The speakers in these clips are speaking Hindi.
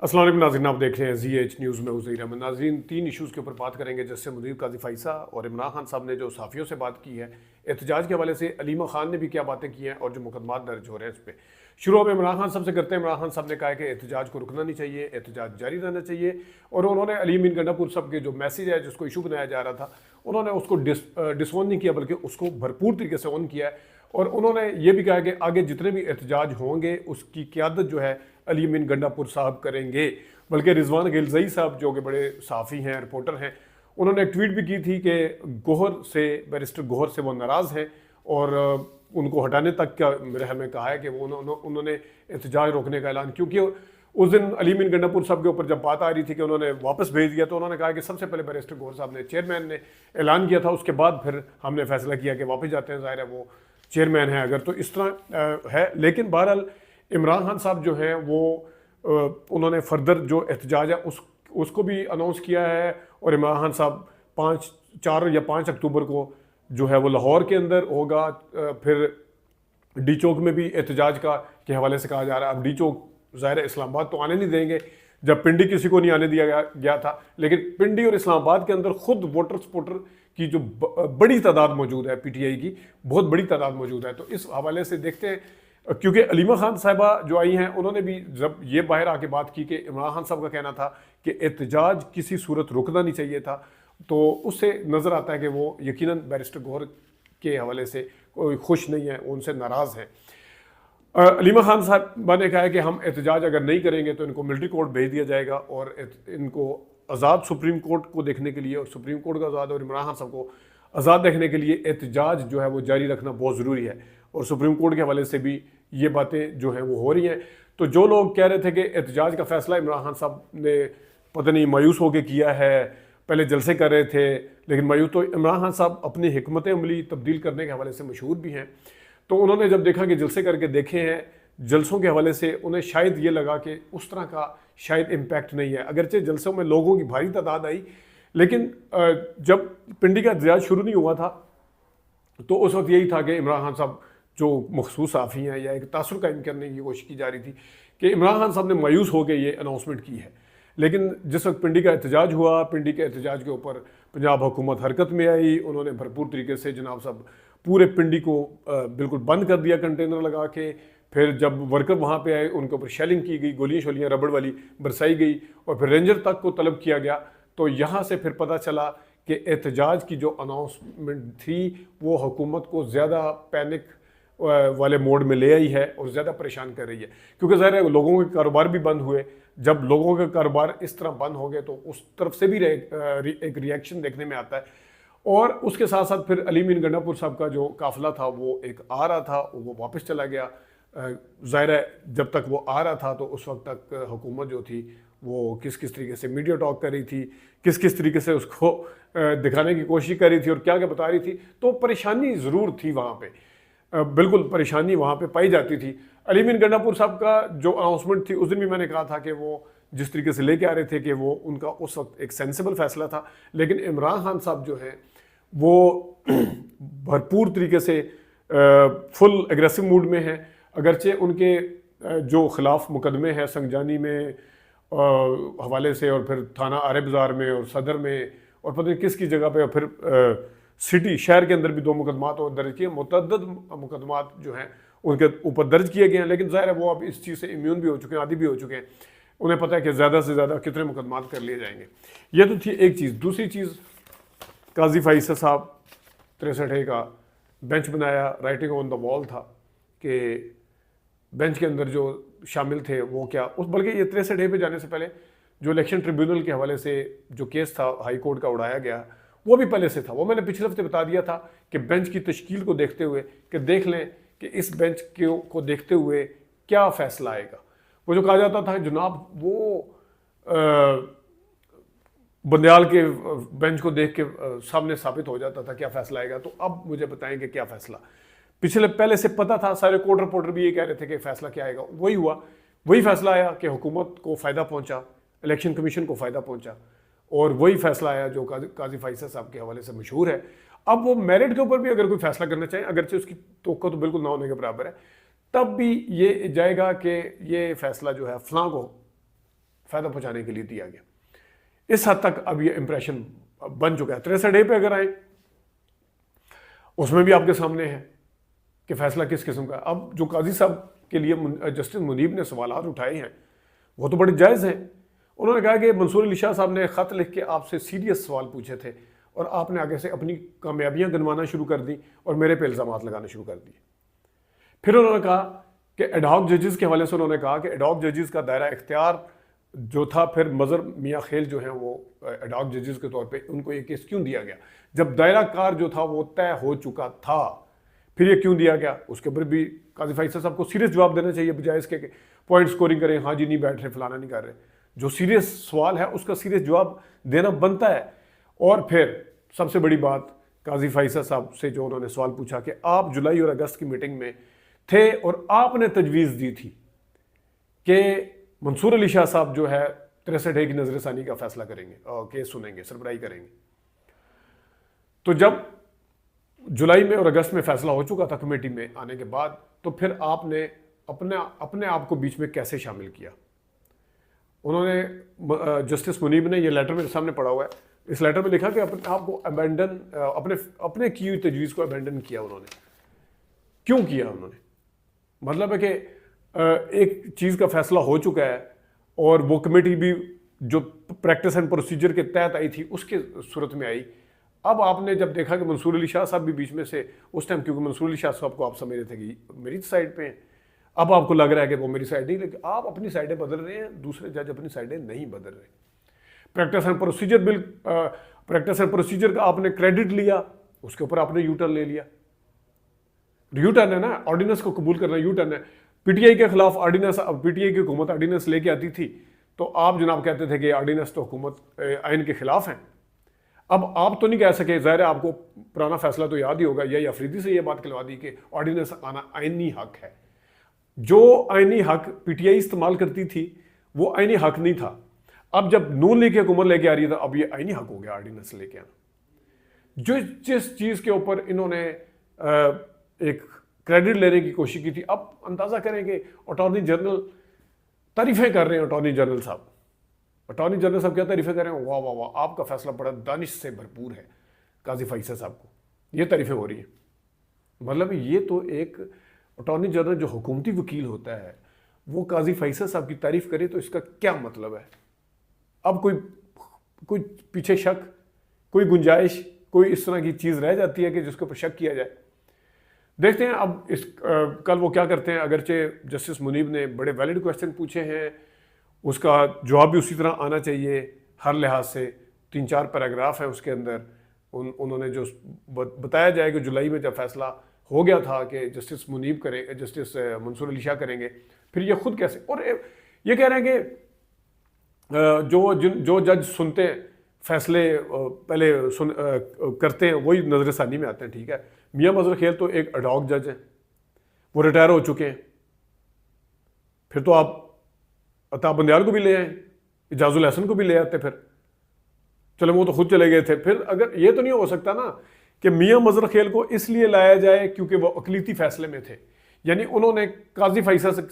अस्सलाम वालेकुम नाज़रीन, आप देख रहे हैं ZH न्यूज़ में उज़ैर अहमद। नाज़रीन, 3 इशूज़ के ऊपर बात करेंगे जिससे मुदीर काजी फ़ाइसा और इमरान खान साहब ने जो सहाफ़ियों से बात की है एहतजाज के हवाले से, अलीमा खान ने भी क्या बातें की हैं और जो मुकदमात दर्ज हो रहे हैं इस पर। शुरू हम इमरान खान साहब से करते हैं। इमरान खान साहब ने कहा है कि एहतजाज को रुकना नहीं चाहिए, एहतजाज जारी रहना चाहिए। और उन्होंने अली मीन गंडापुर साहब के जो मैसेज है जिसको इशू बनाया जा रहा था, उन्होंने उसको डिसऑन नहीं किया बल्कि उसको भरपूर तरीके से ऑन किया है। और उन्होंने ये भी कहा कि आगे जितने भी एहतजाज होंगे उसकी क़यादत जो है अली मीन गंडापुर साहब करेंगे। बल्कि रिजवान गिलज़ई साहब जो कि बड़े सहाफ़ी हैं, रिपोर्टर हैं, उन्होंने एक ट्वीट भी की थी कि गोहर से, बैरिस्टर गोहर से वो नाराज़ हैं और उनको हटाने तक का मेरे ख्याल में कहा है कि वो उन्होंने एहतजाज रोकने का ऐलान, क्योंकि उस दिन अली मीन गंडापुर साहब के ऊपर जब बात आ रही थी कि उन्होंने वापस भेज दिया, तो उन्होंने कहा कि सबसे पहले बैरिस्टर गोहर साहब ने, चेयरमैन ने ऐलान किया था, उसके बाद फिर हमने फैसला किया कि वापस जाते हैं। ज़ाहिर है वो चेयरमैन है अगर, तो इस तरह है। लेकिन बहरहाल इमरान खान साहब जो हैं वो उन्होंने फर्दर जो एहतजाज है उसको भी अनाउंस किया है। और इमरान खान साहब 4 या 5 अक्टूबर को जो है वो लाहौर के अंदर होगा। फिर डी चौक में भी एहतजाज के हवाले से कहा जा रहा है। अब डी चौक ज़ाहिर है इस्लामाबाद तो आने नहीं देंगे, जब पिंडी किसी को नहीं आने दिया गया था, लेकिन पिंडी और इस्लामाबाद के अंदर खुद वोटर सपोर्टर की जो बड़ी तादाद मौजूद है, PTI की बहुत बड़ी तादाद मौजूद है। तो इस हवाले से देखते हैं, क्योंकि अलीमा खान साहिबा जो आई हैं उन्होंने भी जब ये बाहर आके बात की कि इमरान खान साहब का कहना था कि एहतजाज किसी सूरत रुकना नहीं चाहिए था, तो उससे नज़र आता है कि वो यकीनन बैरिस्टर गोहर के हवाले से कोई खुश नहीं है, उनसे नाराज़ है। अलीमा खान साहबा ने कहा है कि हम एहतजाज अगर नहीं करेंगे तो इनको मिलिट्री कोर्ट भेज दिया जाएगा और इनको आज़ाद सुप्रीम कोर्ट को देखने के लिए, और सुप्रीम कोर्ट का आज़ाद और इमरान खान साहब को आज़ाद देखने के लिए एहतजाज जो है वो जारी रखना बहुत ज़रूरी है। और सुप्रीम कोर्ट के हवाले से भी ये बातें जो हैं वो हो रही हैं। तो जो लोग कह रहे थे कि एहतजाज का फ़ैसला इमरान खान साहब ने पता नहीं मायूस होकर किया है, पहले जलसे कर रहे थे, लेकिन मायूस तो इमरान खान साहब अपनी हिकमत अमली तब्दील करने के हवाले से मशहूर भी हैं। तो उन्होंने जब देखा कि जलसे करके देखे हैं, जलसों के हवाले से उन्हें शायद ये लगा कि उस तरह का शायद इम्पैक्ट नहीं है। अगरचे जलसों में लोगों की भारी तादाद आई, लेकिन जब पिंडी का एहतजाज शुरू नहीं हुआ था तो उस वक्त यही था कि इमरान खान साहब जो मखसूस साफ़ी हैं, या एक तासुर कायम करने की कोशिश की जा रही थी कि इमरान खान साहब ने मायूस होकर ये अनाउंसमेंट की है। लेकिन जिस वक्त पिंडी का एहतजाज हुआ, पिंडी के एहतजाज के ऊपर पंजाब हुकूमत हरकत में आई। उन्होंने भरपूर तरीके से जनाब साहब पूरे पिंडी को बिल्कुल बंद कर दिया कंटेनर लगा के। फिर जब वर्कर वहाँ पे आए उनके ऊपर शेलिंग की गई, गोलियाँ शोलियाँ रबड़ वाली बरसाई गई और फिर रेंजर तक को तलब किया गया। तो यहाँ से फिर पता चला कि एहतजाज की जो अनाउंसमेंट थी वो हुकूमत को ज़्यादा पैनिक वाले मोड में ले आई है और ज़्यादा परेशान कर रही है, क्योंकि ज़ाहिर है लोगों के कारोबार भी बंद हुए। जब लोगों के कारोबार इस तरह बंद हो गए तो उस तरफ से भी एक रिएक्शन देखने में आता है। और उसके साथ साथ फिर अली मीन गंडापुर साहब का जो काफिला था वो एक आ रहा था, वो वापस चला गया। ज़ाहिर है जब तक वो आ रहा था तो उस वक्त तक हुकूमत जो थी वो किस किस तरीके से मीडिया टॉक कर रही थी, किस किस तरीके से उसको दिखाने की कोशिश कर रही थी और क्या क्या बता रही थी। तो परेशानी ज़रूर थी वहाँ पे, बिल्कुल परेशानी वहाँ पे पाई जाती थी। अली मीन गंडापुर साहब का जो अनाउंसमेंट थी उस दिन भी मैंने कहा था कि वो जिस तरीके से लेके आ रहे थे कि वो उनका उस वक्त एक सेंसिबल फैसला था। लेकिन इमरान खान साहब जो है वो भरपूर तरीके से फुल एग्रेसिव मूड में हैं। अगरचे उनके जो खिलाफ मुकदमे हैं संगजानी में हवाले से, और फिर थाना आरे बाज़ार में और सदर में और पता नहीं किस की जगह पे, और फिर सिटी शहर के अंदर भी 2 मुकदमात और दर्ज किए, मुतअद्दिद मुकदमात जो हैं उनके ऊपर दर्ज किए गए हैं। लेकिन ज़ाहिर है वो अब इस चीज़ से इम्यून भी हो चुके हैं, आदी भी हो चुके हैं। उन्हें पता है कि ज़्यादा से ज़्यादा कितने मुकदमात कर लिए जाएंगे। ये तो थी एक चीज़। दूसरी चीज़, काजी फ़ाइसा साहब 63A का बेंच बनाया, राइटिंग ऑन द वॉल था कि बेंच के अंदर जो शामिल थे वो क्या उस, बल्कि ये 63A पे जाने से पहले जो इलेक्शन ट्रिब्यूनल के हवाले से जो केस था हाई कोर्ट का उड़ाया गया, वो भी पहले से था। वो मैंने पिछले हफ्ते बता दिया था कि बेंच की तश्कील को देखते हुए कि देख लें कि इस बेंच को देखते हुए क्या फ़ैसला आएगा। वो जो कहा जाता था जनाब वो बंदयाल के बेंच को देख के सामने साबित हो जाता था क्या फ़ैसला आएगा। तो अब मुझे बताएंगे क्या फ़ैसला। पहले से पता था, सारे कोर्ट रिपोर्टर भी ये कह रहे थे कि फ़ैसला क्या आएगा। वही हुआ, वही फ़ैसला आया कि हुकूमत को फ़ायदा पहुंचा, इलेक्शन कमीशन को फ़ायदा पहुंचा, और वही फ़ैसला आया जो काजी फ़ाइसा साहब के हवाले से मशहूर है। अब वो मेरिट के ऊपर भी अगर कोई फ़ैसला करना चाहे, अगरचे उसकी तवक्को तो बिल्कुल ना होने के बराबर है, तब भी ये जाएगा कि ये फ़ैसला जो है फ़लाँ को फ़ायदा पहुँचाने के लिए दिया गया। इस हद तक अब ये इंप्रेशन बन चुका है। 63A पे अगर आए, उसमें भी आपके सामने है कि फैसला किस किस्म का। अब जो काजी साहब के लिए जस्टिस मुनीब ने सवालात उठाए हैं वो तो बड़े जायज़ हैं। उन्होंने कहा कि मंसूर अली शाह साहब ने ख़त लिख के आपसे सीरियस सवाल पूछे थे और आपने आगे से अपनी कामयाबियां गिनवाना शुरू कर दी और मेरे पे इल्ज़ामात लगाना शुरू कर दिए। फिर उन्होंने कहा कि एडहॉक जजेस के हवाले से उन्होंने कहा कि एडहॉक जजेस का दायरा इख्तियार जो था, फिर मज़र मियाँ खेल जो हैं वो एडहॉक जजेस के तौर पे उनको ये केस क्यों दिया गया जब दायरा कार जो था वो तय हो चुका था, फिर ये क्यों दिया गया। उसके ऊपर भी काजी फैसल साहब को सीरियस जवाब देना चाहिए, बजाय इसके पॉइंट स्कोरिंग करें, हाँ जी नहीं बैठ रहे, फलाना नहीं कर रहे। जो सीरियस सवाल है उसका सीरियस जवाब देना बनता है। और फिर सबसे बड़ी बात, काजी फैसल साहब से जो उन्होंने सवाल पूछा कि आप जुलाई और अगस्त की मीटिंग में थे और आपने तजवीज़ दी थी कि मंसूर अली शाह साहब जो है 63A की नजरसानी का फैसला करेंगे और केस सुनेंगे, सरबराही करेंगे। तो जब जुलाई में और अगस्त में फैसला हो चुका था कमेटी में आने के बाद, तो फिर आपने अपने आप को बीच में कैसे शामिल किया। उन्होंने जस्टिस मुनीब ने, ये लेटर मेरे सामने पड़ा हुआ है, इस लेटर में लिखा कि अपने आप को अबेंडन, अपने की हुई तजवीज़ को अबेंडन किया। उन्होंने क्यों किया? उन्होंने मतलब है कि एक चीज़ का फैसला हो चुका है और वो कमेटी भी जो प्रैक्टिस एंड प्रोसीजर के तहत आई थी उसके सूरत में आई। अब आपने जब देखा कि मंसूर अली शाह साहब भी बीच में से, उस टाइम क्योंकि मंसूर अली शाह साहब को आप समझ रहे थे कि मेरी साइड पे हैं, अब आपको लग रहा है कि वो मेरी साइड नहीं, लेकिन आप अपनी साइडें बदल रहे हैं, दूसरे जज अपनी साइडें नहीं बदल रहे। Practice and procedure bill, practice and procedure का आपने क्रेडिट लिया, उसके ऊपर आपने यू टर्न ले लिया। यू टर्न है ना, ऑर्डिनेंस को कबूल करना यू टर्न है। पीटीआई के खिलाफ ऑर्डिनेंस, पीटीआई की हुकूमत ऑर्डिनेंस लेके आती थी तो आप जनाब कहते थे कि ऑर्डिनेंस तो हुकूमत आइन के खिलाफ है। अब आप तो नहीं कह सके, ज़ाहिर है आपको पुराना फैसला तो याद ही होगा, या अफरीदी से ये बात कहलवा दी कि ऑर्डिनेंस आना आइनी हक है। जो आइनी हक पीटीआई इस्तेमाल करती थी वो आइनी हक नहीं था। अब जब नून लीग की हुकूमत लेके आ रही है तो अब ये आइनी हक हो गया ऑर्डिनेंस लेके आना। जो जिस चीज़ के ऊपर इन्होंने एक क्रेडिट लेने की कोशिश की थी, अब अंदाज़ा करेंगे अटॉर्नी जनरल तारीफ़ें कर रहे हैं। अटॉर्नी जनरल साहब क्या तारीफ़ें कर रहे हैं, वाह वाह वाह, आपका फैसला बड़ा दानिश से भरपूर है। काजी फैसल साहब को ये तारीफ़ें हो रही हैं। मतलब ये तो एक अटॉर्नी जनरल जो हुकूमती वकील होता है वो काजी फैसल साहब की तारीफ़ करे तो इसका क्या मतलब है। अब कोई पीछे शक, कोई गुंजाइश, कोई इस तरह की चीज़ रह जाती है कि जिसके ऊपर शक किया जाए। देखते हैं अब कल वो क्या करते हैं। अगरचे जस्टिस मुनीब ने बड़े वैलिड क्वेश्चन पूछे हैं, उसका जवाब भी उसी तरह आना चाहिए हर लिहाज से। 3-4 पैराग्राफ है उसके अंदर। उन्होंने जो बताया जाए कि जुलाई में जब फैसला हो गया था कि जस्टिस मुनीब करें, जस्टिस मंसूर अली शाह करेंगे, फिर ये खुद कैसे, और ये कह रहे हैं कि जो जज सुनते हैं फैसले पहले करते हैं वही नजरसानी में आते हैं। ठीक है, मियाँ मजहर खेल तो एक एडहॉक जज हैं, वो रिटायर हो चुके हैं। फिर तो आप अता बंदयाल को भी ले आए, इजाजुल हसन को भी ले आते, फिर चलो वो तो खुद चले गए थे। फिर अगर ये तो नहीं हो सकता ना कि मियाँ मजहर खेल को इसलिए लाया जाए क्योंकि वो अकलीती फैसले में थे, यानी उन्होंने काजी फैसल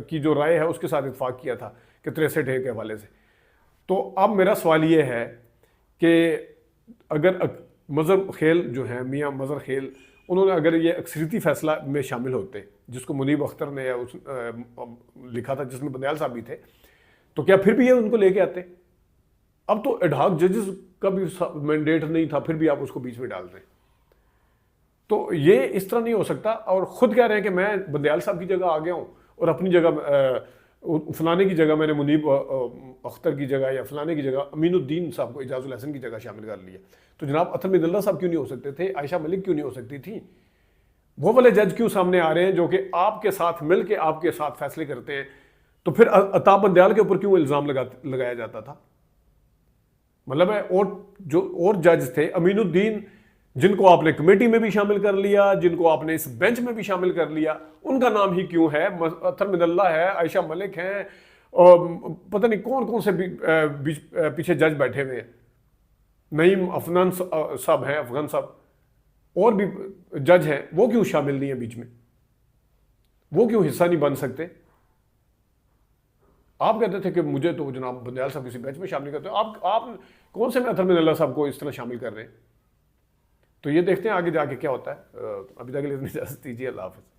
की जो राय है उसके साथ इत्फाक किया था कि 63A के हवाले से। तो अब मेरा सवाल ये है कि अगर मजहर खेल जो है, मियाँ मजहर खेल, उन्होंने अगर ये अक्सरियती फैसला में शामिल होते, जिसको मुनीब अख्तर ने लिखा था, जिसमें बंदयाल साहब भी थे, तो क्या फिर भी ये उनको लेके आते? अब तो एडहॉक जजेस का भी मैंडेट नहीं था, फिर भी आप उसको बीच में डाल रहे हैं। तो ये इस तरह नहीं हो सकता। और ख़ुद कह रहे हैं कि मैं बंदयाल साहब की जगह आ गया हूँ और अपनी जगह फलाने की जगह मैंने मुनीब अख्तर की जगह या फलाने की जगह अमीनुद्दीन साहब को, इजाजुल हसन की जगह शामिल कर लिया। तो जनाब अतर मिदल्ला साहब क्यों नहीं हो सकते थे? आयशा मलिक क्यों नहीं हो सकती थी? वो वाले जज क्यों सामने आ रहे हैं जो कि आपके साथ मिल के आपके साथ फैसले करते हैं? तो फिर अता बंदयाल के ऊपर क्यों इल्ज़ाम लगाया जाता था? मतलब है, और जज थे अमीनुद्दीन, जिनको आपने कमेटी में भी शामिल कर लिया, जिनको आपने इस बेंच में भी शामिल कर लिया, उनका नाम ही क्यों है? अतर मिदल्ला है, आयशा मलिक हैं, और पता नहीं कौन कौन से पीछे जज बैठे हुए हैं, नईम अफगान साहब हैं, अफगान साहब, और भी जज हैं, वो क्यों शामिल नहीं है बीच में? वो क्यों हिस्सा नहीं बन सकते? आप कहते थे कि मुझे तो जनाब बंदयाल साहब किसी बैच में शामिल करते हो, आप कौन से मैथड में अल्लाह साहब को इस तरह शामिल कर रहे हैं? तो ये देखते हैं आगे जाके क्या होता है। अभी तक के लिए इजाज़त दीजिए, अल्लाह हाफ़िज़।